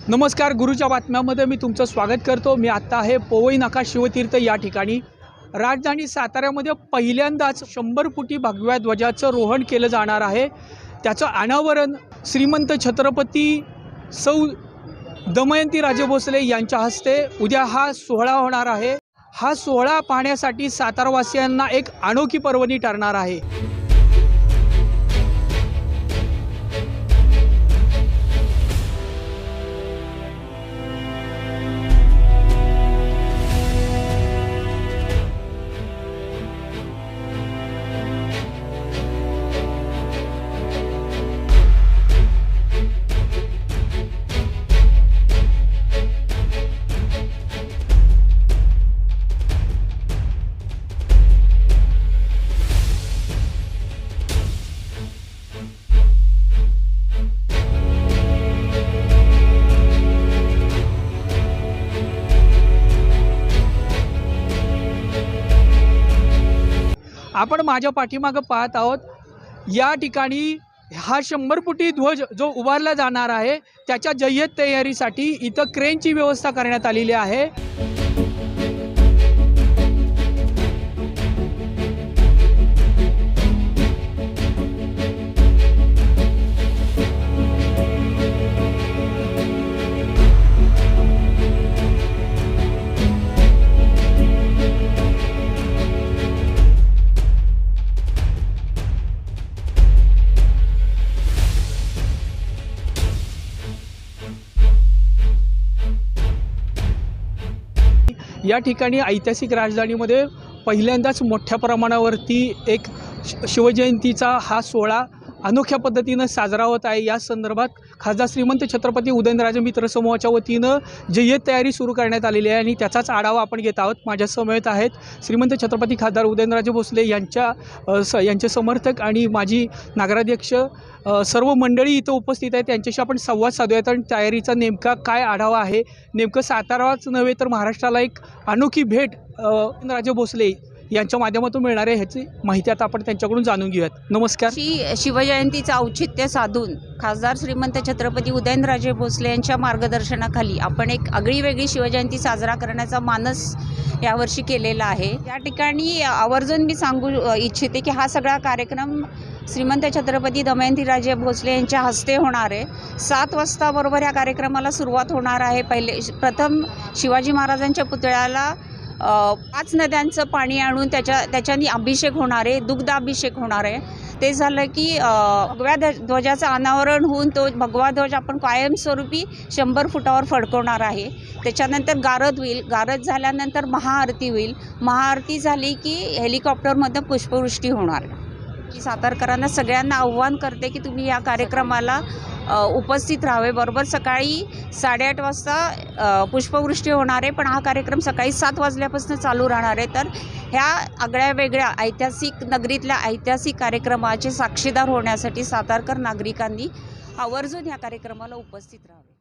नमस्कार, गुरुच्या बातम्यामध्ये मी तुमचं स्वागत करतो। मी आत्ता आहे पोवई नाका शिवतीर्थ या ठिकाणी। राजधानी साताऱ्यामध्ये पहिल्यांदाच 100 फुटी भगव्या ध्वजाचं रोहण केलं जाणार आहे। त्याचं अनावरण श्रीमंत छत्रपती सौ दमयंती राजे भोसले यांच्या हस्ते उद्या हा सोहळा होणार आहे। हा सोहळा पाहण्यासाठी सातारवासियांना एक अनोखी पर्वणी ठरणार आहे। आपण माझ्या पाठीमागे पाहत आहोत, या ठिकाणी हा 100 फुटी ध्वज जो उभारला जाणार आहे त्याच्या जय्यत तयारीसाठी इथं क्रेनची व्यवस्था करण्यात आलेली आहे। या ठिकाणी ऐतिहासिक राजधानीमध्ये पहिल्यांदाच मोठ्या प्रमाणावरती एक शिवजयंतीचा हा सोहळा अनोख्या पद्धतीनं साजरा होत आहे। या संदर्भात खासदार श्रीमंत छत्रपती उदयनराजे मित्र समूहाच्या वतीनं जय्यत तयारी सुरू करण्यात आलेली आहे आणि त्याचाच आढावा आपण घेत आहोत। माझ्या समवेत आहेत श्रीमंत छत्रपती खासदार उदयनराजे भोसले यांचे समर्थक आणि माजी नगराध्यक्ष सर्व मंडळी इथं उपस्थित आहेत। त्यांच्याशी आपण संवाद साधूयात आणि तयारीचा नेमका काय आढावा आहे, नेमकं साताराच नव्हे तर महाराष्ट्राला एक अनोखी भेट उदयनराजे भोसले यांच्या माध्यमातून मिळणार आहे ह्याची माहिती आता आपण त्यांच्याकडून जाणून घेऊयात। नमस्कार। शिवजयंतीचं औचित्य साधून खासदार श्रीमंत छत्रपती उदयनराजे भोसले यांच्या मार्गदर्शनाखाली आपण एक आगळीवेगळी शिवजयंती साजरा करण्याचा मानस यावर्षी केलेला आहे। या ठिकाणी आवर्जून मी सांगू इच्छिते की हा सगळा कार्यक्रम श्रीमंत छत्रपती दमयंतीराजे भोसले यांच्या हस्ते होणार आहे। 7 वाजता बरोबर या कार्यक्रमाला सुरुवात होणार आहे। प्रथम शिवाजी महाराजांच्या पुतळ्याला 5 नद्यांचं पाणी आणून त्याच्यानी अभिषेक होणार आहे, दुग्ध अभिषेक होणार आहे। ते झालं की भगव्या ध्वजाचं अनावरण होऊन तो भगवा ध्वज आपण कायमस्वरूपी 100 फुटावर फडकवणार आहे। त्याच्यानंतर गारद होईल, गारद झाल्यानंतर महाआरती होईल, महाआरती झाली की हेलिकॉप्टरमधून पुष्पवृष्टी होणार। सातारकरांना सगळ्यांना आव्हान करते की तुम्ही या कार्यक्रमाला उपस्थित राहावे। बरोबर सकाळी 8:30 वाजता पुष्पवृष्टी होणार आहे, पण हा कार्यक्रम सकाळी 7 वाजल्यापासून चालू राहणार आहे। तर ह्या आगळ्या वेगळ्या ऐतिहासिक नगरीतल्या ऐतिहासिक कार्यक्रमाचे साक्षीदार होण्यासाठी सातारकर नागरिकांनी आवर्जून ह्या कार्यक्रमाला उपस्थित राहावे।